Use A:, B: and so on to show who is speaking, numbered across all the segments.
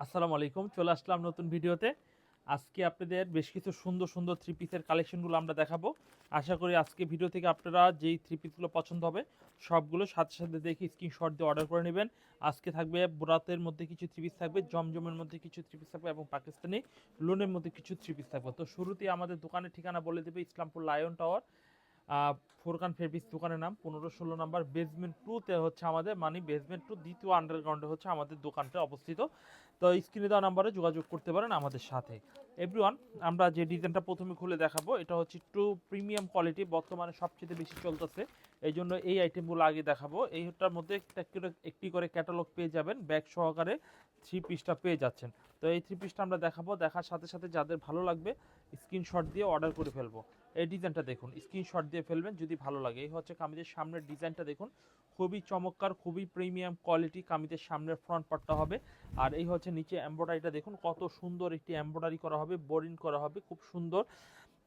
A: আসসালামু আলাইকুম, চলে আসলাম নতুন ভিডিওতে। আজকে আপনাদের বেশ কিছু সুন্দর সুন্দর থ্রি পিসের কালেকশনগুলো আমরা দেখাবো। আশা করি আজকে ভিডিও থেকে আপনারা যেই থ্রি পিসগুলো পছন্দ হবে সবগুলো সাথে সাথে দেখে স্ক্রিনশট দিয়ে অর্ডার করে নেবেন। আজকে থাকবে বোরাতের মধ্যে কিছু থ্রি পিস থাকবে, জমজমের মধ্যে কিছু থ্রি পিস থাকবে এবং পাকিস্তানি লোনের মধ্যে কিছু থ্রি পিস থাকবে। তো শুরুতেই আমাদের দোকানের ঠিকানা বলে দেবে, Islampur lion tower, Furqan fabrics দোকানের নাম, 15-16 নাম্বার, বেসমেন্ট 2-তে হচ্ছে আমাদের, মানে বেসমেন্ট 2 দ্বিতীয় আন্ডারগ্রাউন্ডে হচ্ছে আমাদের দোকানটা অবস্থিত। তো স্ক্রিনে দেওয়া নাম্বারে যোগাযোগ করতে পারেন আমাদের সাথে। এভরিওয়ান, আমরা যে ডিজাইনটা প্রথমে খুলে দেখাবো এটা হচ্ছে একটু প্রিমিয়াম কোয়ালিটি, বর্তমানে সবচেয়ে বেশি চলতেছে, এই জন্য এই আইটেমগুলো আগে দেখাবো। এইটার মধ্যে একটি করে ক্যাটালগ পেয়ে যাবেন, ব্যাগ সহকারে থ্রি পিসটা পেয়ে যাচ্ছেন। তো এই থ্রি পিসটা আমরা দেখাবো, দেখার সাথে সাথে যাদের ভালো লাগবে স্ক্রিনশট দিয়ে অর্ডার করে ফেলবো। এই ডিজাইনটা দেখুন, স্ক্রিনশট দিয়ে ফেলবেন যদি ভালো লাগে। এই হচ্ছে কামিজের সামনের ডিজাইনটা দেখুন, খুবই চমৎকার, খুবই প্রিমিয়াম কোয়ালিটি কামিজের সামনের ফ্রন্ট পার্টটা হবে। আর এই হচ্ছে নিচে এমব্রয়ডারিটা দেখুন, কত সুন্দর একটি এমব্রয়ডারি করা হবে, বোরিং করা হবে, খুব সুন্দর।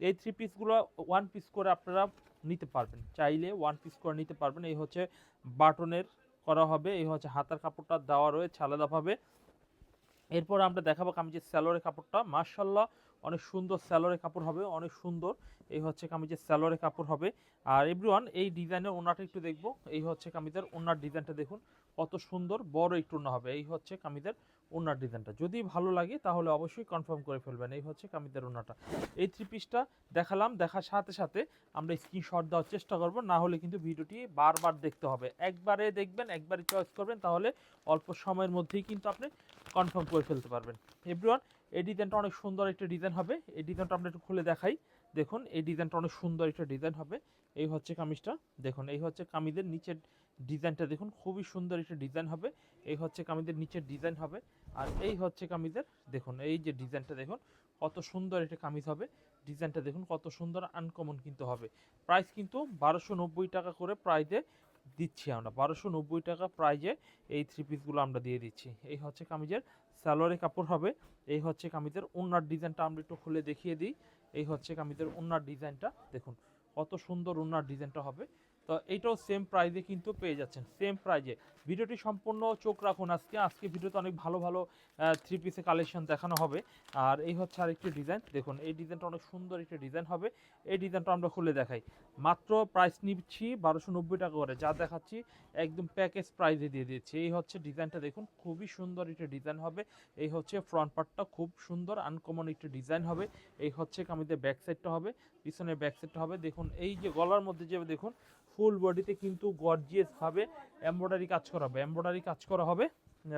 A: এই থ্রি পিসগুলো ওয়ান পিস করে আপনারা নিতে পারবেন, চাইলে ওয়ান পিস করে নিতে পারবেন। এই হচ্ছে বাটনের করা হবে, এই হচ্ছে হাতার কাপড়টা দেওয়া রয়েছে আলাদাভাবে। এরপর আমরা দেখাবো কামিজের স্যালোয়ারের কাপড়টা, মাশাআল্লাহ অনেক সুন্দর স্যালোয়ারের কাপড় হবে, অনেক সুন্দর। এই হচ্ছে কামিজের স্যালোয়ারের কাপড় হবে। আর এভরিওয়ান, এই ডিজাইনের ওনাটা একটু দেখবো। এই হচ্ছে কামিজের ওনার ডিজাইনটা দেখুন, কত সুন্দর বড় একটু ওনা হবে। এই হচ্ছে কামিজের ওনার ডিজাইনটা, যদি ভালো লাগে তাহলে অবশ্যই কনফার্ম করে ফেলবেন। এই হচ্ছে কামিজের ওনাটা। এই থ্রি পিসটা দেখালাম, দেখার সাথে সাথে আমরা স্ক্রিনশট দেওয়ার চেষ্টা করব, না হলে কিন্তু ভিডিওটি বারবার দেখতে হবে। একবারে দেখবেন, একবারে চয়েস করবেন, তাহলে অল্প সময়ের মধ্যেই কিন্তু আপনি কনফার্ম করে ফেলতে পারবেন। এভরিওয়ান, এই ডিজাইনটা অনেক সুন্দর একটা ডিজাইন হবে। এই ডিজাইনটা আমরা একটু খুলে দেখাই। দেখুন, এই ডিজাইনটা অনেক সুন্দর একটা ডিজাইন হবে। এই হচ্ছে কামিজটা দেখুন, এই হচ্ছে কামিজের নিচের ডিজাইনটা দেখুন, খুবই সুন্দর একটা ডিজাইন হবে। এই হচ্ছে কামিজের নিচের ডিজাইন হবে। আর এই হচ্ছে কামিজের দেখুন, এই যে ডিজাইনটা দেখুন, কত সুন্দর একটা কামিজ হবে। ডিজাইনটা দেখুন কত সুন্দর, আনকমন কিন্তু হবে। প্রাইস কিন্তু 1290 টাকা করে প্রাইজে দিচ্ছি আমরা, 1290 টাকা প্রাইজে এই থ্রি পিসগুলো আমরা দিয়ে দিচ্ছি। এই হচ্ছে কামিজের সালোয়ারের কাপড় হবে। এই হচ্ছে কামিজের ওড়নার ডিজাইনটা আমরা একটু খুলে দেখিয়ে দিই। এই হচ্ছে কামিজের ওড়নার ডিজাইনটা দেখুন, কত সুন্দর ওড়নার ডিজাইনটা হবে। তো এইটাও সেম প্রাইজে কিন্তু পেয়ে যাচ্ছেন, সেম প্রাইজে। ভিডিওটি সম্পূর্ণ চোখ রাখুন, আজকে ভিডিওতে অনেক ভালো ভালো থ্রি পিসের কালেকশন দেখানো হবে। আর এই হচ্ছে আরেকটি ডিজাইন দেখুন, এই ডিজাইনটা অনেক সুন্দর একটি ডিজাইন হবে। এই ডিজাইনটা আমরা খুলে দেখাই। মাত্র প্রাইস নিচ্ছি 1290 টাকা করে, যা দেখাচ্ছি একদম প্যাকেজ প্রাইজে দিয়ে দিচ্ছি। এই হচ্ছে ডিজাইনটা দেখুন, খুবই সুন্দর একটা ডিজাইন হবে। এই হচ্ছে ফ্রন্ট পার্টটা, খুব সুন্দর আনকমন একটা ডিজাইন হবে। এই হচ্ছে কামিজের ব্যাক সাইডটা হবে, পিছনের ব্যাক সাইডটা হবে। দেখুন, এই যে গলার মধ্যে যে দেখুন ফুল বডিতে কিন্তু গর্জিয়াস ভাবে এমব্রয়ডারি কাজ করা হবে, এমব্রয়ডারি কাজ করা হবে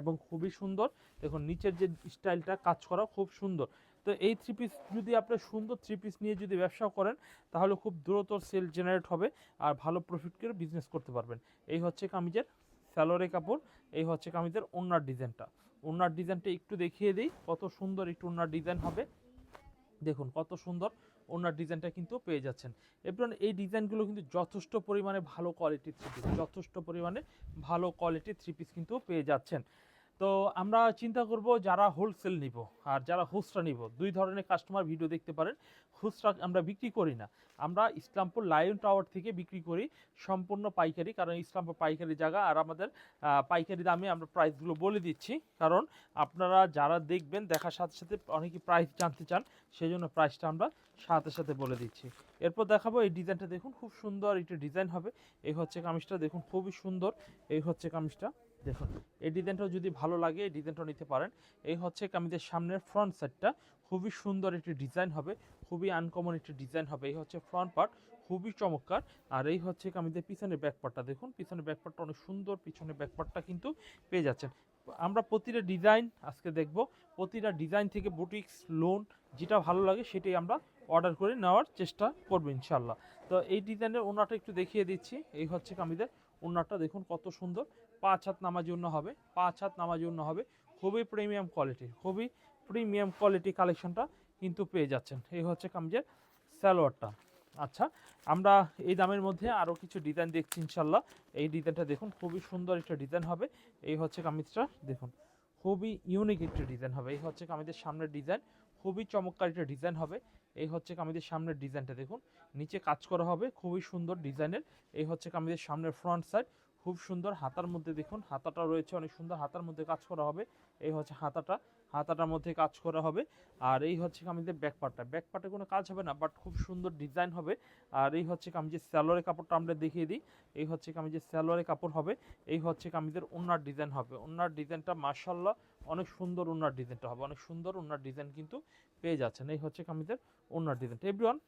A: এবং খুবই সুন্দর। দেখুন নিচের যে স্টাইলটা কাজ করা খুব সুন্দর। তো এই থ্রি পিস যদি আপনার সুন্দর থ্রি পিস নিয়ে যদি ব্যবসা করেন, তাহলে খুব দ্রুত সেল জেনারেট হবে আর ভালো প্রফিট করে বিজনেস করতে পারবেন। এই হচ্ছে কামিজের স্যালোয়ারের কাপড়। এই হচ্ছে কামিজের ওড়নার ডিজাইনটা। ওড়নার ডিজাইনটা একটু দেখিয়ে দিই, কত সুন্দর একটু ওড়নার ডিজাইন হবে। দেখুন কত সুন্দর ওনার ডিজাইনটা কিন্তু পেয়ে যাচ্ছেন। এবং এই ডিজাইনগুলো কিন্তু যথেষ্ট পরিমাণে ভালো কোয়ালিটির থ্রি পিস, যথেষ্ট পরিমাণে ভালো কোয়ালিটির থ্রি পিস কিন্তু পেয়ে যাচ্ছেন। তো আমরা চিন্তা করব যারা হোলসেল নিব আর যারা খুচরা নিব, দুই ধরনের কাস্টমার ভিডিও দেখতে পারেন। খুচরা আমরা বিক্রি করি না, আমরা ইসলামপুর লায়ন টাওয়ার থেকে বিক্রি করি সম্পূর্ণ পাইকারি, কারণ ইসলামপুর পাইকারি জায়গা। আর আমাদের পাইকারি দামে আমরা প্রাইসগুলো বলে দিচ্ছি, কারণ আপনারা যারা দেখবেন দেখার সাথে সাথে অনেকে প্রাইস জানতে চান, সেই জন্য প্রাইসটা আমরা সাথে সাথে বলে দিচ্ছি। এরপর দেখাবো এই ডিজাইনটা দেখুন, খুব সুন্দর একটা ডিজাইন হবে। এই হচ্ছে কামিজটা দেখুন, খুবই সুন্দর। এই হচ্ছে কামিজটা দেখুন, এই ডিজাইনটাও যদি ভালো লাগে এই ডিজাইনটাও নিতে পারেন। এই হচ্ছে কামিজের সামনের ফ্রন্ট সাইডটা, খুবই সুন্দর একটি ডিজাইন হবে, খুবই আনকমন একটি ডিজাইন হবে। এই হচ্ছে ফ্রন্ট পার্ট, খুবই চমৎকার। আর এই হচ্ছে কামিজের পিছনের ব্যাকপার্টটা দেখুন, পিছনের ব্যাকপার্টটা অনেক সুন্দর, পিছনের ব্যাকপার্টটা কিন্তু পেয়ে যাচ্ছেন। আমরা প্রতিটা ডিজাইন আজকে দেখব, প্রতিটা ডিজাইন থেকে বুটিক্স লোন যেটা ভালো লাগে সেটাই আমরা অর্ডার করে নেওয়ার চেষ্টা করবো ইনশাল্লাহ। তো এই ডিজাইনের ওনাটা একটু দেখিয়ে দিচ্ছি। এই হচ্ছে কামিজের ওনাটা দেখুন কত সুন্দর, 5 হাত নামার জন্য হবে, 5 হাত নামার জন্য হবে। খুবই প্রিমিয়াম কোয়ালিটি, খুবই প্রিমিয়াম কোয়ালিটি কালেকশনটা কিন্তু পেয়ে যাচ্ছেন। এই হচ্ছে কামিজের সালোয়ারটা। আচ্ছা, আমরা এই দামের মধ্যে আরও কিছু ডিজাইন দেখছি ইনশাল্লাহ। এই ডিজাইনটা দেখুন, খুবই সুন্দর একটা ডিজাইন হবে। এই হচ্ছে কামিজটা দেখুন, খুবই ইউনিক একটা ডিজাইন হবে। এই হচ্ছে কামিজের সামনের ডিজাইন, খুবই চমৎকার একটা ডিজাইন হবে। এই হচ্ছে কামিজের সামনের ডিজাইনটা দেখুন, নিচে কাজ করা হবে খুবই সুন্দর ডিজাইনের। এই হচ্ছে কামিজের সামনের ফ্রন্ট সাইড, খুব সুন্দর। হাতার মধ্যে দেখুন হাতাটা রয়েছে অনেক সুন্দর, হাতার মধ্যে কাজ করা হবে। এই হচ্ছে হাতাটা, হাতাটার মধ্যে কাজ করা হবে। আর এই হচ্ছে কামিজের ব্যাক পার্টে কোনো কাজ হবে না, বাট খুব সুন্দর ডিজাইন হবে। আর এই হচ্ছে কামিজের সালোয়ারের কাপড়টা আমরা দেখিয়ে দিই। এই হচ্ছে কামিজের সালোয়ারের কাপড় হবে। এই হচ্ছে কামিজের ওড়নার ডিজাইন হবে। ওড়নার ডিজাইনটা মাশাআল্লাহ অনেক সুন্দর, ওড়নার ডিজাইনটা হবে অনেক সুন্দর। ওড়নার ডিজাইন কিন্তু পেয়ে যাচ্ছেন। এই হচ্ছে কামিজের ওড়নার ডিজাইনটা। এভরিওয়ান,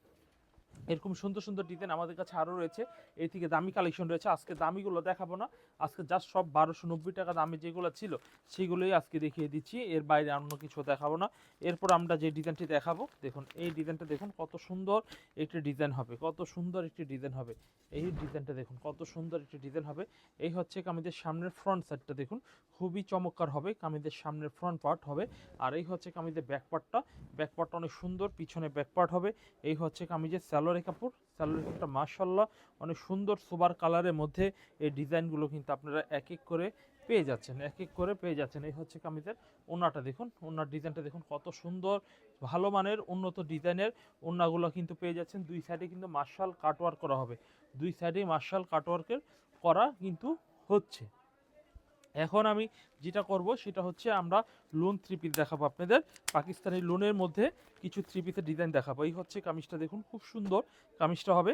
A: এরকম সুন্দর সুন্দর ডিজাইন আমাদের কাছে আরও রয়েছে। এই থেকে দামি কালেকশন রয়েছে। আজকে দামিগুলো দেখাবো না, আজকে জাস্ট সব 1290 টাকা দামে যেগুলো ছিল সেগুলোই আজকে দেখিয়ে দিচ্ছি, এর বাইরে অন্য কিছু দেখাবো না। এরপর আমরা যে ডিজাইনটি দেখাবো, দেখুন এই ডিজাইনটা দেখুন কত সুন্দর একটি ডিজাইন হবে, কত সুন্দর একটি ডিজাইন হবে। এই ডিজাইনটা দেখুন কত সুন্দর একটি ডিজাইন হবে। এই হচ্ছে কামিজের সামনের ফ্রন্ট সাইডটা দেখুন খুবই চমৎকার হবে, কামিজের সামনের ফ্রন্ট পার্ট হবে। আর এই হচ্ছে কামিজের ব্যাক পার্টটা অনেক সুন্দর, পিছনে ব্যাক পার্ট হবে। এই হচ্ছে কামিজের সালোয়ারের কাপড় মাশাআল্লাহ অনেক সুন্দর সোবার কালারের মধ্যে এই ডিজাইনগুলো কিন্তু আপনারা এক এক করে পেয়ে যাচ্ছেন। এই হচ্ছে কামিজের ওড়নাটা দেখুন, ওড়নার ডিজাইনটা দেখুন কত সুন্দর, ভালো মানের উন্নত ডিজাইনের ওড়নাগুলো কিন্তু পেয়ে যাচ্ছেন। দুই সাইডে কিন্তু মার্শাল কাটওয়ার্ক করা হবে, দুই সাইডে মার্শাল কাটওয়ার্কের করা কিন্তু হচ্ছে। এখন আমি যেটা করব সেটা হচ্ছে আমরা লোন থ্রি পিস দেখাবো আপনাদের, পাকিস্তানি লোনের মধ্যে কিছু থ্রি পিসের ডিজাইন দেখাবো। এই হচ্ছে কামিজটা দেখুন খুব সুন্দর কামিজটা হবে।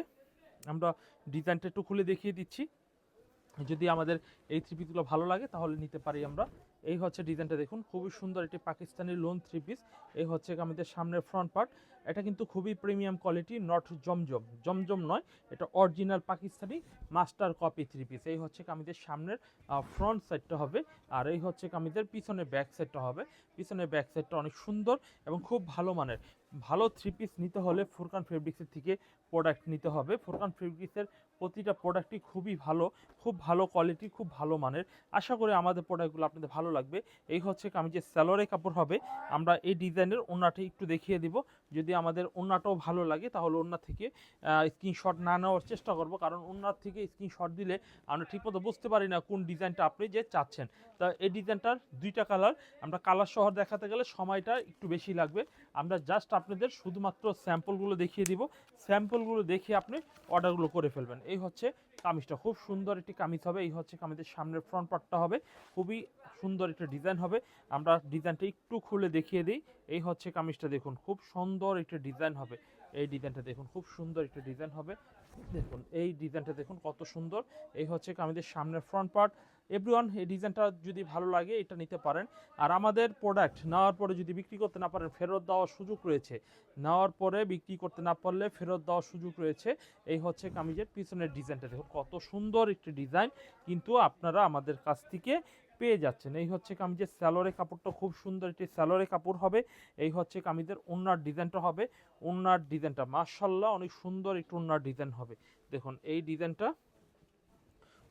A: আমরা ডিজাইনটা একটু খুলে দেখিয়ে দিচ্ছি, যদি আমাদের এই থ্রি পিসগুলো ভালো লাগে তাহলে নিতে পারি আমরা। এই হচ্ছে ডিজাইনটা দেখুন খুবই সুন্দর, এটি পাকিস্তানি লোন থ্রি পিস। এই হচ্ছে আমাদের সামনের ফ্রন্ট পার্ট, এটা কিন্তু খুবই প্রিমিয়াম কোয়ালিটি, নট জমজম নয়, এটা original Pakistani master copy three piece. এই হচ্ছে কামিজের সামনের ফ্রন্ট সাইডটা হবে। আর এই হচ্ছে কামিজের পিছনের ব্যাক সাইডটা হবে। পিছনের ব্যাক সাইডটা অনেক সুন্দর এবং খুব ভালো মানের। ভালো থ্রি পিস নিতে হলে ফুরকান ফেব্রিক্সের থেকে প্রোডাক্ট নিতে হবে। ফুরকান ফেব্রিক্সের প্রতিটা প্রোডাক্টই খুবই ভালো, খুব ভালো কোয়ালিটি, খুব ভালো মানের। আশা করি আমাদের প্রোডাক্টগুলো আপনাদের ভালো লাগবে। এই হচ্ছে কামিজের সালোয়ারের কাপড় হবে। আমরা এই ডিজাইনের ওড়নাটা একটু দেখিয়ে দিব, যদি আমাদের ওড়নাটাও ভালো লাগে তাহলে ওড়না থেকে স্ক্রিনশট না নেওয়ার চেষ্টা করব, কারণ ওড়নার থেকে স্ক্রিনশট দিলে আমরা ঠিকমতো বুঝতে পারি না কোন ডিজাইনটা আপনি যে চাচ্ছেন। তা এই ডিজাইনটার দুইটা কালার, আমরা কালার সহ দেখাতে গেলে সময়টা একটু বেশি লাগবে। আমরা জাস্ট আপনাদের শুধুমাত্র স্যাম্পলগুলো দেখিয়ে দিব, স্যাম্পলগুলো দেখে আপনি অর্ডারগুলো করে ফেলবেন। এই হচ্ছে কামিজটা, খুব সুন্দর একটি কামিজ হবে। এই হচ্ছে কামিজের সামনের ফ্রন্ট পার্টটা হবে, খুবই সুন্দর একটা ডিজাইন হবে। আমরা ডিজাইনটা একটু খুলে দেখিয়ে দিই। এই হচ্ছে কামিজটা দেখুন খুব সুন্দর একটা ডিজাইন হবে। এই ডিজাইনটা দেখুন খুব সুন্দর একটা ডিজাইন হবে। দেখুন এই ডিজাইনটা দেখুন কত সুন্দর। এই হচ্ছে কামিজের সামনের ফ্রন্ট পার্ট। এভরিওয়ান, এই ডিজাইনটা যদি ভালো লাগে এটা নিতে পারেন। আর আমাদের প্রোডাক্ট নেওয়ার পরে যদি বিক্রি করতে না পারেন ফেরত দেওয়ার সুযোগ রয়েছে, নেওয়ার পরে বিক্রি করতে না পারলে ফেরত দেওয়ার সুযোগ রয়েছে। এই হচ্ছে কামিজের পিছনের ডিজাইনটা দেখুন কত সুন্দর একটি ডিজাইন কিন্তু আপনারা আমাদের কাছ থেকে পেয়ে যাচ্ছেন। এই হচ্ছে কামিজের সালোয়ারের কাপড়টা খুব সুন্দর একটি সালোয়ারের কাপড় হবে। এই হচ্ছে কামিজের ওড়নার ডিজাইনটা হবে। ওড়নার ডিজাইনটা মাশাআল্লাহ অনেক সুন্দর একটু ওড়নার ডিজাইন হবে। দেখুন এই ডিজাইনটা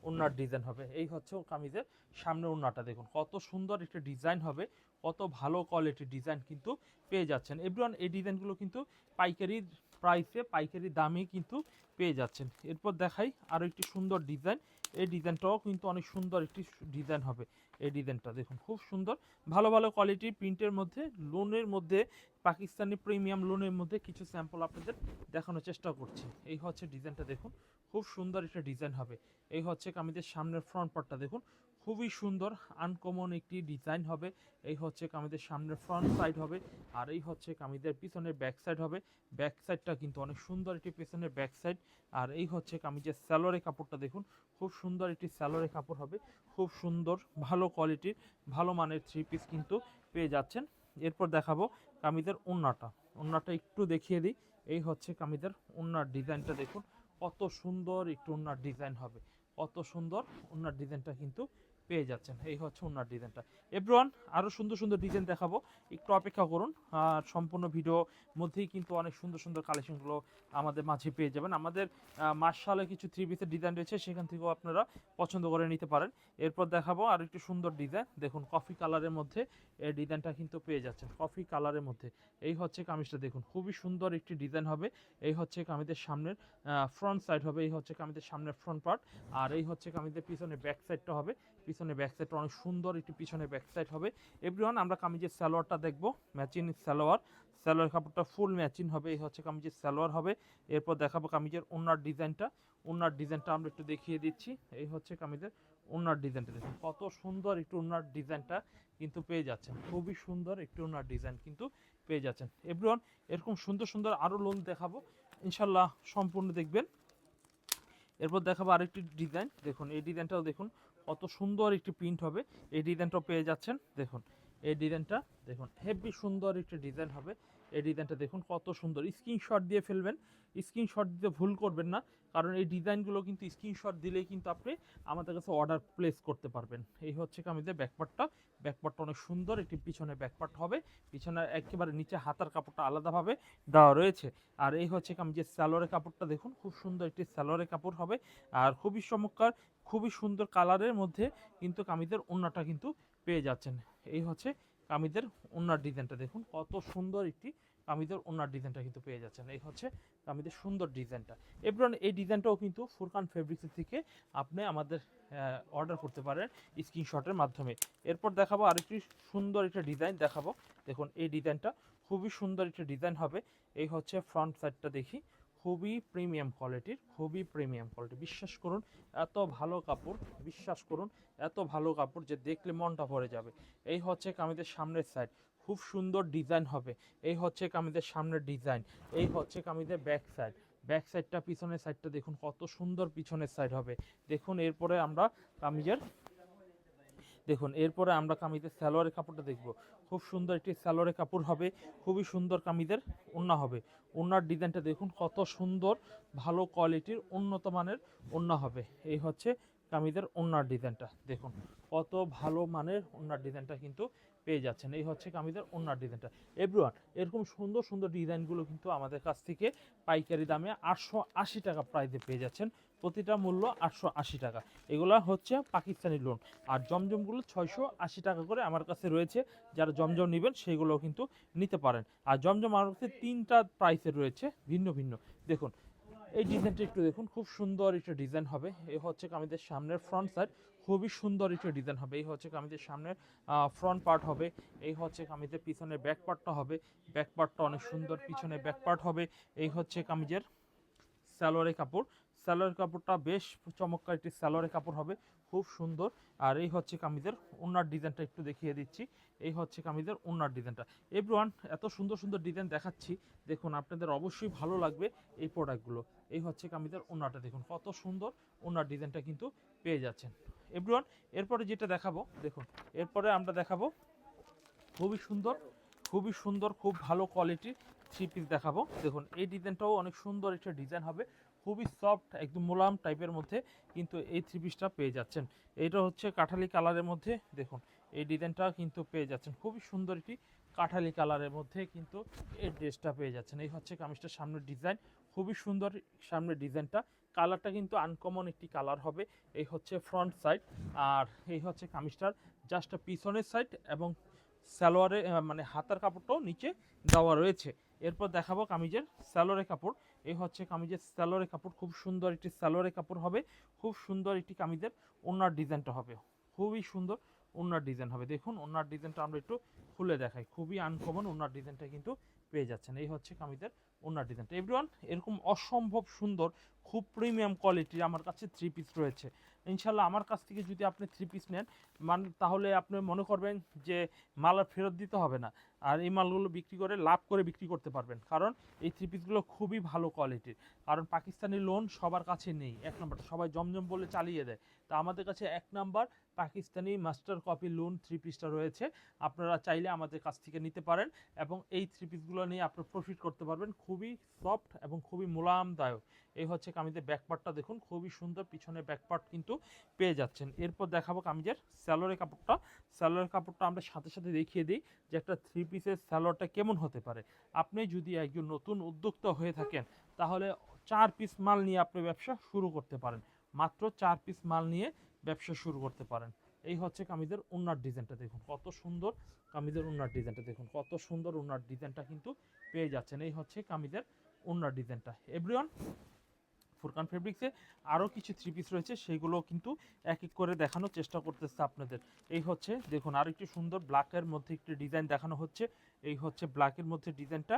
A: ওড়নার ডিজাইন হবে। এই হচ্ছে কামিজের সামনে ওড়নাটা দেখুন কত সুন্দর একটা ডিজাইন হবে, কত ভালো কোয়ালিটির ডিজাইন কিন্তু পেয়ে যাচ্ছেন। এভরিওয়ান, এই ডিজাইনগুলো কিন্তু পাইকারি প্রাইসে, পাইকারি দামে কিন্তু পেয়ে যাচ্ছেন। এরপর দেখাই আরও একটি সুন্দর ডিজাইন। এই ডিজাইনটাও কিন্তু অনেক সুন্দর একটি ডিজাইন হবে। এই ডিজাইনটা দেখুন খুব সুন্দর, ভালো ভালো কোয়ালিটির প্রিন্টের মধ্যে, লোনের মধ্যে, পাকিস্তানি প্রিমিয়াম লোনের মধ্যে কিছু স্যাম্পল আপনাদের দেখানোর চেষ্টা করছি। এই হচ্ছে ডিজাইনটা দেখুন খুব সুন্দর একটা ডিজাইন হবে। এই হচ্ছে কামিজের সামনের ফ্রন্ট পার্টটা দেখুন খুবই সুন্দর, আনকমন একটি ডিজাইন হবে। এই হচ্ছে কামিজের সামনের ফ্রন্ট সাইড হবে। আর এই হচ্ছে কামিজের পিছনের ব্যাক সাইড হবে। ব্যাক সাইডটা কিন্তু অনেক সুন্দর একটি পিছনের ব্যাক সাইড। আর এই হচ্ছে কামিজের সালোয়ারের কাপড়টা দেখুন খুব সুন্দর একটি সালোয়ারের কাপড় হবে, খুব সুন্দর ভালো কোয়ালিটির ভালো মানের থ্রি পিস কিন্তু পেয়ে যাচ্ছেন। এরপর দেখাবো কামিজের ওড়নাটা একটু দেখিয়ে দিই। এই হচ্ছে কামিজের ওড়নার ডিজাইনটা দেখুন কত সুন্দর একটু ওড়নার ডিজাইন হবে, কত সুন্দর ওড়নার ডিজাইনটা কিন্তু পেয়ে যাচ্ছেন। এই হচ্ছে ওড়নার ডিজাইনটা। এভরিওয়ান, আরও সুন্দর সুন্দর ডিজাইন দেখাবো, একটু অপেক্ষা করুন। আর সম্পূর্ণ ভিডিও মধ্যেই কিন্তু অনেক সুন্দর সুন্দর কালেকশনগুলো আমাদের মাঝে পেয়ে যাবেন। আমাদের মার্শালে কিছু থ্রি পিসের ডিজাইন রয়েছে, সেখান থেকেও আপনারা পছন্দ করে নিতে পারেন। এরপর দেখাবো আর একটু সুন্দর ডিজাইন, দেখুন কফি কালারের মধ্যে এই ডিজাইনটা কিন্তু পেয়ে যাচ্ছেন, কফি কালারের মধ্যে। এই হচ্ছে কামিজটা দেখুন খুবই সুন্দর একটি ডিজাইন হবে। এই হচ্ছে কামিজের সামনের ফ্রন্ট সাইড হবে। এই হচ্ছে কামিজের সামনের ফ্রন্ট পার্ট। আর এই হচ্ছে কামিজের পিছনে ব্যাক সাইডটা হবে। পিছনে ব্যাক সাইড অনেক সুন্দর একটি পিছনে ব্যাক সাইড হবে। এভরিওয়ান আমরা কামিজের সালোয়ারটা দেখবো, ম্যাচিং সালোয়ার, সালোয়ার কাপড়টা ফুল ম্যাচিং হবে। এই হচ্ছে কামিজের সালোয়ার হবে। এরপর দেখাবো কামিজের ওড়নার ডিজাইনটা, ওড়নার ডিজাইনটা আমরা একটু দেখিয়ে দিচ্ছি। এই হচ্ছে কামিজের ওড়নার ডিজাইনটা, দেখুন কত সুন্দর একটু ওড়নার ডিজাইনটা কিন্তু পেয়ে যাচ্ছেন, খুবই সুন্দর একটু ওড়নার ডিজাইন কিন্তু পেয়ে যাচ্ছেন। এভরিওয়ান এরকম সুন্দর সুন্দর আরও লোন দেখাবো, ইনশাল্লাহ সম্পূর্ণ দেখবেন। এরপর দেখাবো আরেকটি ডিজাইন, দেখুন এই ডিজাইনটাও দেখুন কত সুন্দর একটি প্রিন্ট হবে। এই ডিজাইনটাও পেয়ে যাচ্ছেন, দেখুন এই ডিজাইনটা দেখুন হেভি সুন্দর একটি ডিজাইন হবে। এই ডিজাইনটা দেখুন কত সুন্দর, স্ক্রিনশট দিয়ে ফেলবেন, স্ক্রিনশট দিতে ভুল করবেন না, কারণ এই ডিজাইনগুলো কিন্তু স্ক্রিনশট দিলেই কিন্তু আপনি আমাদের কাছে অর্ডার প্লেস করতে পারবেন। এই হচ্ছে কামিজের ব্যাকপার্টটা, ব্যাকপার্টটা অনেক সুন্দর একটি পিছনে ব্যাকপার্ট হবে, পিছনে একেবারে নিচে হাতার কাপড়টা আলাদাভাবে দেওয়া রয়েছে। আর এই হচ্ছে কামিজের সালোয়ারের কাপড়টা দেখুন, খুব সুন্দর একটি সালোয়ারের কাপড় হবে, আর খুবই চমৎকার খুবই সুন্দর কালারের মধ্যে কিন্তু কামিজের ওড়নাটা কিন্তু পেয়ে যাচ্ছেন। এই হচ্ছে কামিজের ওড়নার ডিজাইনটা, দেখুন কত সুন্দর একটি কামিজের ওড়নার ডিজাইনটা কিন্তু পেয়ে যাচ্ছেন। এই হচ্ছে কামিজের সুন্দর ডিজাইনটা। এবার এই ডিজাইনটাও কিন্তু ফুরকান ফেব্রিক্স থেকে আপনি আমাদের অর্ডার করতে পারেন স্ক্রিনশটের মাধ্যমে। এরপর দেখাবো আরেকটি সুন্দর একটা ডিজাইন দেখাবো, দেখুন এই ডিজাইনটা খুবই সুন্দর একটা ডিজাইন হবে। এই হচ্ছে ফ্রন্ট সাইডটা দেখি, খুবই প্রিমিয়াম কোয়ালিটির, খুবই প্রিমিয়াম কোয়ালিটি, বিশ্বাস করুন এত ভালো কাপড়, বিশ্বাস করুন এত ভালো কাপড় যে দেখলে মনটা ভরে যাবে। এই হচ্ছে কামিজের সামনের সাইড, খুব সুন্দর ডিজাইন হবে। এই হচ্ছে কামিজের সামনের ডিজাইন। এই হচ্ছে কামিজের ব্যাক সাইড, ব্যাক সাইডটা পিছনের সাইডটা দেখুন কত সুন্দর পিছনের সাইড হবে। দেখুন এরপরে আমরা কামিজের দেখুন এরপরে আমরা কামিজের সালোয়ারের কাপড়টা দেখব, খুব সুন্দর একটি সালোয়ারের কাপড় হবে, খুবই সুন্দর কামিজের ওড়না হবে। ওড়নার ডিজাইনটা দেখুন কত সুন্দর, ভালো কোয়ালিটির উন্নত মানের ওড়না হবে। এই হচ্ছে কামিজের ওড়নার ডিজাইনটা, দেখুন কত ভালো মানের ওড়নার ডিজাইনটা কিন্তু পেয়ে যাচ্ছেন। এই হচ্ছে কামিজের ওড়নার ডিজাইনটা। এভরিওয়ান এরকম সুন্দর সুন্দর ডিজাইনগুলো কিন্তু আমাদের কাছ থেকে পাইকারি দামে 880 টাকা প্রাইসে পেয়ে যাচ্ছেন, প্রতিটা মূল্য 880 টাকা। এগুলা হচ্ছে পাকিস্তানি লোন, আর জমজমগুলো 680 টাকা করে আমার কাছে রয়েছে। যারা জমজম নেবেন সেগুলো কিন্তু নিতে পারেন। আর জমজম আমার কাছে 3টা প্রাইসের রয়েছে ভিন্ন ভিন্ন। দেখুন এই ডিজাইনটা একটু দেখুন, খুব সুন্দর একটা ডিজাইন হবে। এই হচ্ছে কামিজের সামনের ফ্রন্ট সাইড, খুবই সুন্দর একটা ডিজাইন হবে। এই হচ্ছে কামিজের সামনের ফ্রন্ট পার্ট হবে। এই হচ্ছে কামিজের পিছনের ব্যাক পার্টটা হবে, ব্যাক পার্টটা অনেক সুন্দর, পিছনে ব্যাক পার্ট হবে। এই হচ্ছে কামিজের সালোয়ারের কাপড়, সালোয়ারের কাপড়টা বেশ চমৎকার একটি সালোয়ারের কাপড় হবে, খুব সুন্দর। আর এই হচ্ছে কামিজের ওড়নার ডিজাইনটা একটু দেখিয়ে দিচ্ছি। এই হচ্ছে কামিজের ওড়নার ডিজাইনটা। এভরিওয়ান এত সুন্দর সুন্দর ডিজাইন দেখাচ্ছি, দেখুন আপনাদের অবশ্যই ভালো লাগবে এই প্রোডাক্টগুলো। এই হচ্ছে কামিজের ওড়নাটা, দেখুন কত সুন্দর ওড়নার ডিজাইনটা কিন্তু পেয়ে যাচ্ছেন। এভরিওয়ান এরপরে যেটা দেখাবো, দেখুন এরপরে আমরা দেখাবো খুবই সুন্দর, খুবই সুন্দর, খুব ভালো কোয়ালিটির থ্রি পিস দেখাবো। দেখুন এই ডিজাইনটাও অনেক সুন্দর একটা ডিজাইন হবে, খুবই সফট একদম মোলাম টাইপের মধ্যে কিন্তু এই থ্রি পিসটা পেয়ে যাচ্ছেন। এইটা হচ্ছে কাঠালি কালারের মধ্যে, দেখুন এই ডিজাইনটা কিন্তু পেয়ে যাচ্ছেন, খুবই সুন্দর একটি কাঠালি কালারের মধ্যে কিন্তু এই ড্রেসটা পেয়ে যাচ্ছেন। এই হচ্ছে কামিজটার সামনের ডিজাইন, খুবই সুন্দর সামনের ডিজাইনটা, কালারটা কিন্তু আনকমন একটি কালার হবে। এই হচ্ছে ফ্রন্ট সাইড, আর এই হচ্ছে কামিজটার জাস্ট পিছনের সাইড, এবং সালোয়ারে মানে হাতার কাপড়টাও নিচে দেওয়া রয়েছে। এরপর দেখাবো কামিজের সালোয়ারের কাপড়। এই হচ্ছে কামিজের সালোয়ারের কাপড়, খুব সুন্দর একটি সালোয়ারের কাপড় হবে, খুব সুন্দর একটি কামিজের ওড়নার ডিজাইনটা হবে, খুবই সুন্দর ওড়নার ডিজাইন হবে। দেখুন ওড়নার ডিজাইনটা আমরা একটু খুলে দেখাই, খুবই আনকমন ওড়নার ডিজাইনটা কিন্তু পেয়ে যাচ্ছেন। এই হচ্ছে কামিজের ওড়নার ডিজাইনটা। এভরিওয়ান এরকম অসম্ভব সুন্দর, খুব প্রিমিয়াম কোয়ালিটির আমার কাছে থ্রি পিস রয়েছে। ইনশাল্লাহ আমার কাছ থেকে যদি আপনি থ্রি পিস নেন, তাহলে আপনি মনে করবেন যে মাল আর ফেরত দিতে হবে না, আর এই মালগুলো বিক্রি করে লাভ করে বিক্রি করতে পারবেন, কারণ এই থ্রি পিসগুলো খুবই ভালো কোয়ালিটির। কারণ পাকিস্তানি লোন সবার কাছে নেই, এক নম্বর সবাই জমজম বলে চালিয়ে দেয়, তা আমাদের কাছে এক number Pakistani master copy loan three পিসটা রয়েছে। আপনারা চাইলে আমাদের কাছ থেকে নিতে পারেন, এবং এই থ্রি পিসগুলো নিয়ে আপনারা প্রফিট করতে পারবেন, খুবই সফট এবং খুবই মোলায়েমদায়ক। এই হচ্ছে কামিজের ব্যাকপার্টটা, দেখুন খুবই সুন্দর, পিছনে ব্যাকপার্ট কিন্তু পেয়ে যাচ্ছেন। এরপর দেখাবো কামিজের সালোয়ারের কাপড়টা। সালোয়ারের কাপড়টা আমরা সাথে সাথে দেখিয়ে দিই যে একটা থ্রি পিসের সালোয়ারটা কেমন হতে পারে। আপনি যদি একজন নতুন উদ্যোক্তা হয়ে থাকেন, তাহলে 4 পিস মাল নিয়ে আপনি ব্যবসা শুরু করতে পারেন, মাত্র 4 পিস মাল নিয়ে ব্যবসা শুরু করতে পারেন। এই হচ্ছে কামিজের ওড়নার ডিজাইনটা, দেখুন কত সুন্দর কামিজের ওড়নার ডিজাইনটা, দেখুন কত সুন্দর ওড়নার ডিজাইনটা কিন্তু পেয়ে যাচ্ছেন। এই হচ্ছে কামিজের ওড়নার ডিজাইনটা। এভরিওয়ান ফুরকান ফেব্রিক্সে আরও কিছু থ্রি পিস রয়েছে, সেগুলো কিন্তু এক এক করে দেখানোর চেষ্টা করতেছে আপনাদের। এই হচ্ছে দেখুন আরও একটি সুন্দর ব্ল্যাকের মধ্যে একটি ডিজাইন দেখানো হচ্ছে। এই হচ্ছে ব্ল্যাকের মধ্যে ডিজাইনটা,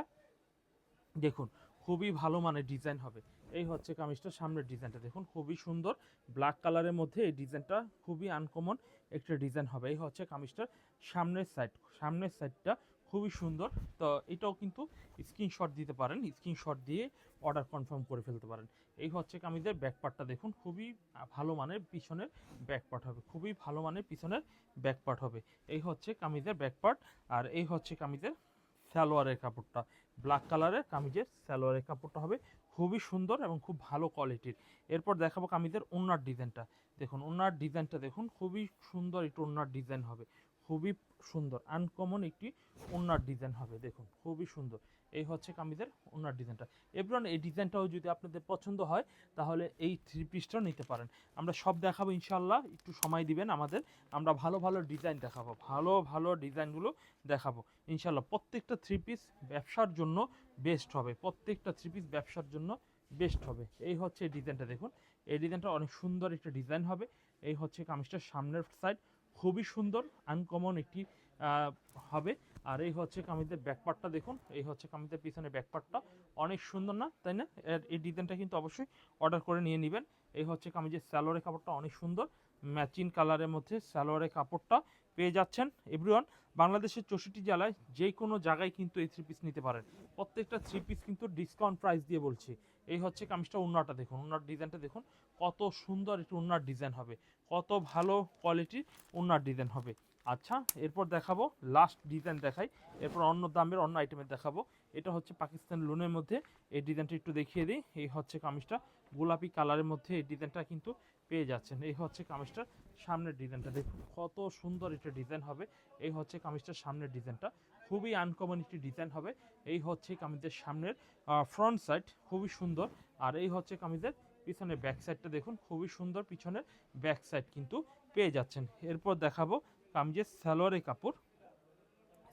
A: দেখুন খুবই ভালো মানের ডিজাইন হবে। এই হচ্ছে কামিজটার সামনের ডিজাইনটা, দেখুন খুবই সুন্দর ব্ল্যাক কালারের মধ্যে এই ডিজাইনটা খুবই আনকমন একটা ডিজাইন হবে। এই হচ্ছে কামিজটার সামনের সাইডটা খুবই সুন্দর। তো এটাও কিন্তু স্ক্রিনশট দিতে পারেন, স্ক্রিনশট দিয়ে অর্ডার কনফার্ম করে ফেলতে পারেন। এই হচ্ছে কামিজের ব্যাকপার্টটা, দেখুন খুবই ভালো মানের পিছনের ব্যাকপার্ট হবে, খুবই ভালো মানের পিছনের ব্যাকপার্ট হবে। এই হচ্ছে কামিজের ব্যাকপার্ট। আর এই হচ্ছে কামিজের সালোয়ারের কাপড়টা, ব্ল্যাক কালারের কামিজের সালোয়ারের কাপড়টা হবে খুবই সুন্দর এবং খুব ভালো কোয়ালিটির। এরপর দেখাবো কামিজের ওড়নার ডিজাইনটা, দেখুন ওড়নার ডিজাইনটা দেখুন খুবই সুন্দর একটি ওড়নার ডিজাইন হবে, খুবই সুন্দর আনকমন একটি ওড়নার ডিজাইন হবে, দেখুন খুবই সুন্দর। এই হচ্ছে কামিজের ওড়নার ডিজাইনটা। এবার এই ডিজাইনটাও যদি আপনাদের পছন্দ হয় তাহলে এই থ্রি পিসটাও নিতে পারেন। আমরা সব দেখাবো ইনশাল্লাহ, একটু সময় দিবেন আমাদের, আমরা ভালো ভালো ডিজাইন দেখাবো, ভালো ভালো ডিজাইনগুলো দেখাবো ইনশাল্লাহ। প্রত্যেকটা থ্রি পিস ব্যবসার জন্য বেস্ট হবে, প্রত্যেকটা থ্রি পিস ব্যবসার জন্য বেস্ট হবে। এই হচ্ছে এই ডিজাইনটা, দেখুন এই ডিজাইনটা অনেক সুন্দর একটা ডিজাইন হবে। এই হচ্ছে কামিজটার সামনের সাইড, খুবই সুন্দর আনকমন একটি হবে। আর এই হচ্ছে কামিজের ব্যাকপার্টটা, দেখুন এই হচ্ছে কামিজের পিছনে ব্যাকপার্টটা অনেক সুন্দর না, তাই না? এই ডিজাইনটা কিন্তু অবশ্যই অর্ডার করে নিয়ে নেবেন। এই হচ্ছে কামিজের সালোয়ারের কাপড়টা অনেক সুন্দর, ম্যাচিং কালারের মধ্যে সালোয়ারের কাপড়টা পেয়ে যাচ্ছেন। এভরিওয়ান, বাংলাদেশের 64 জেলায় যে কোনো জায়গায় কিন্তু এই থ্রি পিস নিতে পারেন, প্রত্যেকটা থ্রি পিস কিন্তু ডিসকাউন্ট প্রাইস দিয়ে বলছি। এই হচ্ছে কামিজটা, ওড়নাটা দেখুন, ওড়নার ডিজাইনটা দেখুন কত সুন্দর একটু ওড়নার ডিজাইন হবে, কত ভালো কোয়ালিটির ওড়নার ডিজাইন হবে। আচ্ছা, এরপর দেখাবো লাস্ট ডিজাইন দেখাই, এরপর অন্য দামের অন্য আইটেমের দেখাবো। এটা হচ্ছে পাকিস্তান লোনের মধ্যে, এই ডিজাইনটা একটু দেখিয়ে দিই। এই হচ্ছে কামিজটা গোলাপি কালারের মধ্যে এই ডিজাইনটা কিন্তু পেয়ে যাচ্ছেন। এই হচ্ছে কামিজটার সামনের ডিজাইনটা, দেখুন কত সুন্দর একটা ডিজাইন হবে। এই হচ্ছে কামিজটার সামনের ডিজাইনটা, খুবই আনকমন একটি ডিজাইন হবে। এই হচ্ছে কামিজের সামনের ফ্রন্ট সাইড, খুবই সুন্দর। আর এই হচ্ছে কামিজের পিছনের ব্যাক সাইডটা, দেখুন খুবই সুন্দর পিছনের ব্যাক সাইড কিন্তু পেয়ে যাচ্ছেন। এরপর দেখাবো কামিজের সালোয়ারের কাপড়,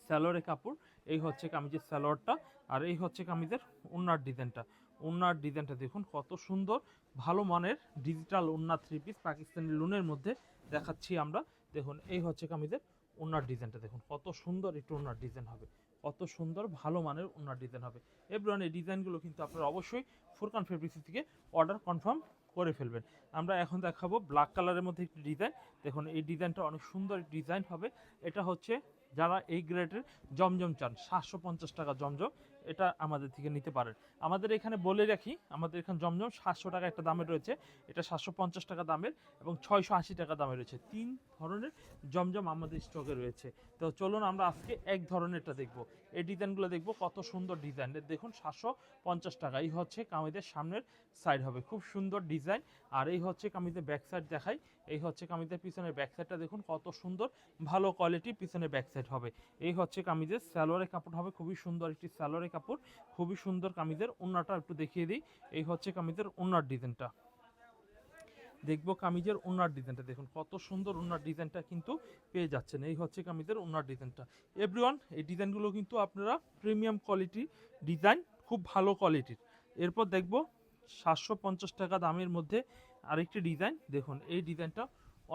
A: সালোয়ারের কাপড়। এই হচ্ছে কামিজের সালোয়ারটা। আর এই হচ্ছে কামিজের ওড়নার ডিজাইনটা, ওড়নার ডিজাইনটা দেখুন কত সুন্দর ভালো মানের ডিজিটাল ওড়না থ্রি পিস পাকিস্তানি লোনের মধ্যে দেখাচ্ছি আমরা। দেখুন এই হচ্ছে কামিজের ওড়নার ডিজাইনটা, দেখুন কত সুন্দর একটু ওড়নার ডিজাইন হবে, কত সুন্দর ভালো মানের ওড়নার ডিজাইন হবে। এভরিওয়ান, এই ডিজাইনগুলো কিন্তু আপনারা অবশ্যই ফুরকান ফেব্রিক্স থেকে অর্ডার কনফার্ম করে ফেলবেন। আমরা এখন দেখাবো ব্ল্যাক কালারের মধ্যে একটি ডিজাইন, দেখুন এই ডিজাইনটা অনেক সুন্দর ডিজাইন হবে। এটা হচ্ছে যারা এই গ্রেডের জমজম চান, 750 টাকা জমজম, এটা আমাদের থেকে নিতে পারেন। আমাদের এখানে বলে রাখি, আমাদের এখানে জমজম 700 টাকা একটা দামের রয়েছে, এটা 750 টাকা দামের এবং 680 টাকা দামের রয়েছে। 3 ধরনের জমজম আমাদের স্টকে রয়েছে। তো চলুন আমরা আজকে এক ধরনেরটা দেখব, এই ডিজাইনগুলো দেখব, কত সুন্দর ডিজাইন। দেখুন 750 টাকা। এই হচ্ছে কামিজের সামনের সাইড হবে, খুব সুন্দর ডিজাইন। আর এই হচ্ছে কামিজের ব্যাক সাইড দেখাই, এই হচ্ছে কামিজের পিছনের ব্যাক সাইডটা দেখুন কত সুন্দর ভালো কোয়ালিটির পিছনে ব্যাক সাইড হবে। এই হচ্ছে কামিজের সালোয়ারের কাপড় হবে, খুবই সুন্দর একটি সালোয়ারের কাপড়, খুবই সুন্দর কামিজের ওড়নাটা একটু দেখিয়ে দিই। এই হচ্ছে কামিজের ওড়নার ডিজাইনটা, দেখবো কামিজের ওড়নার ডিজাইনটা, দেখুন কত সুন্দর ওড়নার ডিজাইনটা কিন্তু পেয়ে যাচ্ছেন। এই হচ্ছে কামিজের ওড়নার ডিজাইনটা। এভরিওয়ান, এই ডিজাইনগুলো কিন্তু আপনারা প্রিমিয়াম কোয়ালিটি ডিজাইন, খুব ভালো কোয়ালিটির। এরপর দেখবো 750 টাকা দামের মধ্যে আরেকটি ডিজাইন, দেখুন এই ডিজাইনটা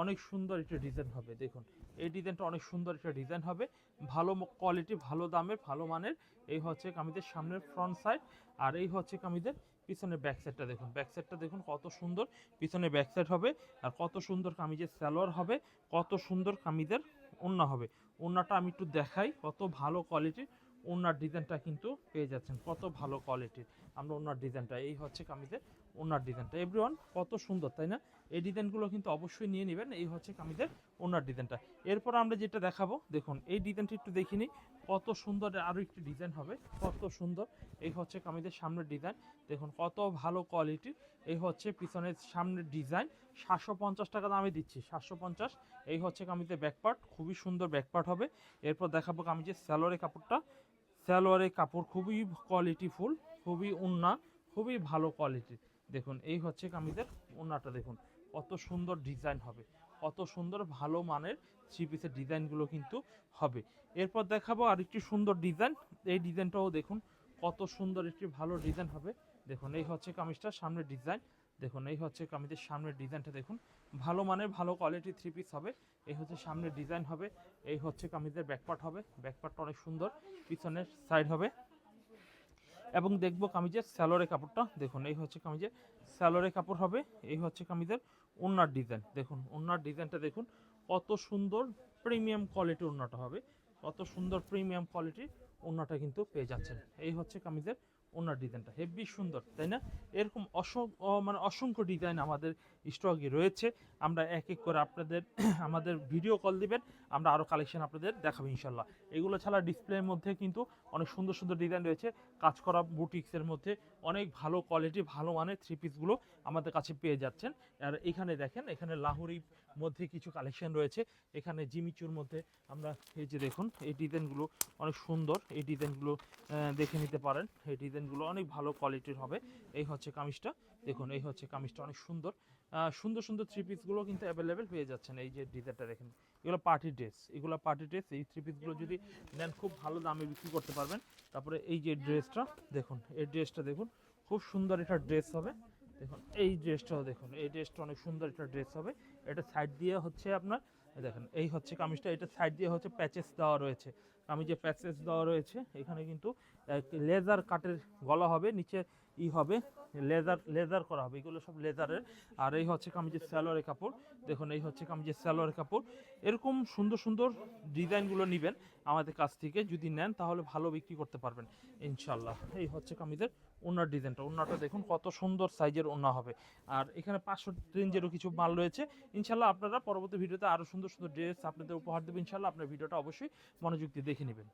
A: অনেক সুন্দর একটা ডিজাইন হবে, দেখুন এই ডিজাইনটা অনেক সুন্দর একটা ডিজাইন হবে, ভালো কোয়ালিটি, ভালো দামের, ভালো মানের। এই হচ্ছে কামিজের সামনের ফ্রন্ট সাইড। আর এই হচ্ছে কামিজের পিছনের ব্যাক সাইডটা, দেখুন ব্যাক সাইডটা দেখুন কত সুন্দর পিছনে ব্যাক সাইড হবে। আর কত সুন্দর কামিজের সালোয়ার হবে, কত সুন্দর কামিজের ওড়না হবে। ওড়নাটা আমি একটু দেখাই, কত ভালো কোয়ালিটির ওড়নার ডিজাইনটা কিন্তু পেয়ে যাচ্ছেন, কত ভালো কোয়ালিটির আমরা ওড়নার ডিজাইনটা। এই হচ্ছে কামিজের ওড়নার ডিজাইনটা। এভরিওয়ান, কত সুন্দর তাই না? এই ডিজাইনগুলো কিন্তু অবশ্যই নিয়ে নেবেন। এই হচ্ছে কামিজের ওড়নার ডিজাইনটা। এরপর আমরা যেটা দেখাবো, দেখুন এই ডিজাইনটা একটু দেখে নিই, কত সুন্দর আরও একটি ডিজাইন হবে, কত সুন্দর। এই হচ্ছে কামিজের সামনের ডিজাইন, দেখুন কত ভালো কোয়ালিটির। এই হচ্ছে পিছনের সামনের ডিজাইন, 750 টাকা দামে দিচ্ছি, 750। এই হচ্ছে কামিজের ব্যাকপার্ট, খুবই সুন্দর ব্যাকপার্ট হবে। এরপর দেখাবো কামিজের সালোয়ারের কাপড়টা, সালোয়ারের কাপড় খুবই কোয়ালিটিফুল, খুবই ওড়না খুবই ভালো কোয়ালিটির। দেখুন এই হচ্ছে কামিজের ওড়নাটা, দেখুন কত সুন্দর ডিজাইন হবে, কত সুন্দর ভালো মানের থ্রি পিসের ডিজাইনগুলো কিন্তু হবে। এরপর দেখাবো আরেকটি সুন্দর ডিজাইন, এই ডিজাইনটাও দেখুন কত সুন্দর একটি ভালো ডিজাইন হবে। দেখুন এই হচ্ছে কামিজটার সামনের ডিজাইন, দেখুন এই হচ্ছে কামিজের সামনের ডিজাইনটা দেখুন, ভালো মানের ভালো কোয়ালিটির থ্রি পিস হবে। এই হচ্ছে সামনের ডিজাইন হবে, এই হচ্ছে কামিজের ব্যাকপার্ট হবে, ব্যাকপার্টটা অনেক সুন্দর, পিছনের সাইড হবে। এবং দেখবো কামিজের স্যালোরে কাপড়টা, দেখুন এই হচ্ছে কামিজের স্যালোরে কাপড় হবে। এই হচ্ছে কামিজের ওড়নার ডিজাইন, দেখুন ওড়নার ডিজাইনটা দেখুন কত সুন্দর প্রিমিয়াম কোয়ালিটির ওড়নাটা হবে, কত সুন্দর প্রিমিয়াম কোয়ালিটির ওড়নাটা কিন্তু পেয়ে যাচ্ছেন। এই হচ্ছে কামিজের ওড়নার ডিজাইনটা হেভি সুন্দর, তাই না? এরকম মানে অসংখ্য ডিজাইন আমাদের স্টকে রয়েছে। আমরা এক এক করে আপনাদের আমাদের ভিডিও কল দিবেন, আমরা আরও কালেকশন আপনাদের দেখাবো ইনশাল্লাহ। এগুলো ছাড়া ডিসপ্লের মধ্যে কিন্তু অনেক সুন্দর সুন্দর ডিজাইন রয়েছে, কাজ করা বুটিক্সের মধ্যে অনেক ভালো কোয়ালিটি ভালো মানের থ্রি পিসগুলো আমাদের কাছে পেয়ে যাচ্ছেন। আর এখানে দেখেন, এখানে লাহোরি মধ্যে কিছু কালেকশন রয়েছে, এখানে জিমিচুর মধ্যে আমরা এই যে দেখুন এই ডিজাইনগুলো অনেক সুন্দর, এই ডিজাইনগুলো দেখে নিতে পারেন, এই ডিজাইনগুলো অনেক ভালো কোয়ালিটির হবে। এই হচ্ছে কামিজটা, দেখুন এই হচ্ছে কামিজটা অনেক সুন্দর, সুন্দর সুন্দর থ্রি পিসগুলো কিন্তু অ্যাভেলেবেল পেয়ে যাচ্ছেন। এই যে ডিজাইনটা দেখেন, এগুলো পার্টি ড্রেস, এগুলো পার্টি ড্রেস, এই থ্রি পিসগুলো যদি নেন খুব ভালো দামে বিক্রি করতে পারবেন। তারপরে এই যে ড্রেসটা দেখুন, এই ড্রেসটা দেখুন খুব সুন্দর একটা ড্রেস হবে। দেখুন এই ড্রেসটাও দেখুন, এই ড্রেসটা অনেক সুন্দর একটা ড্রেস হবে। এটা সাইড দিয়ে হচ্ছে আপনার দেখেন, এই হচ্ছে কামিজটা, এটা সাইড দিয়ে হচ্ছে প্যাচেস দেওয়া রয়েছে, কামিজে প্যাচেস দেওয়া রয়েছে। এখানে কিন্তু লেজার কাটের গলা হবে, নিচে হবে লেজার করা হবে, এগুলো সব লেজারের। আর এই হচ্ছে কামিজের স্যালোয়ারের কাপড়, দেখুন এই হচ্ছে কামিজের স্যালোয়ারের কাপড়। এরকম সুন্দর সুন্দর ডিজাইনগুলো নেবেন আমাদের কাছ থেকে, যদি নেন তাহলে ভালো বিক্রি করতে পারবেন ইনশাল্লাহ। এই হচ্ছে কামিজের ওনার ডিজাইনটা, ওনাটা দেখুন কত সুন্দর সাইজের ওনা হবে। আর এখানে 500 রেঞ্জেরও কিছু মাল রয়েছে ইনশাল্লাহ। আপনারা পরবর্তী ভিডিওতে আরও সুন্দর সুন্দর ড্রেস আপনাদের উপহার দেবেন ইনশাল্লাহ। আপনার ভিডিওটা অবশ্যই মনোযোগ দিয়ে দেখে নেবেন।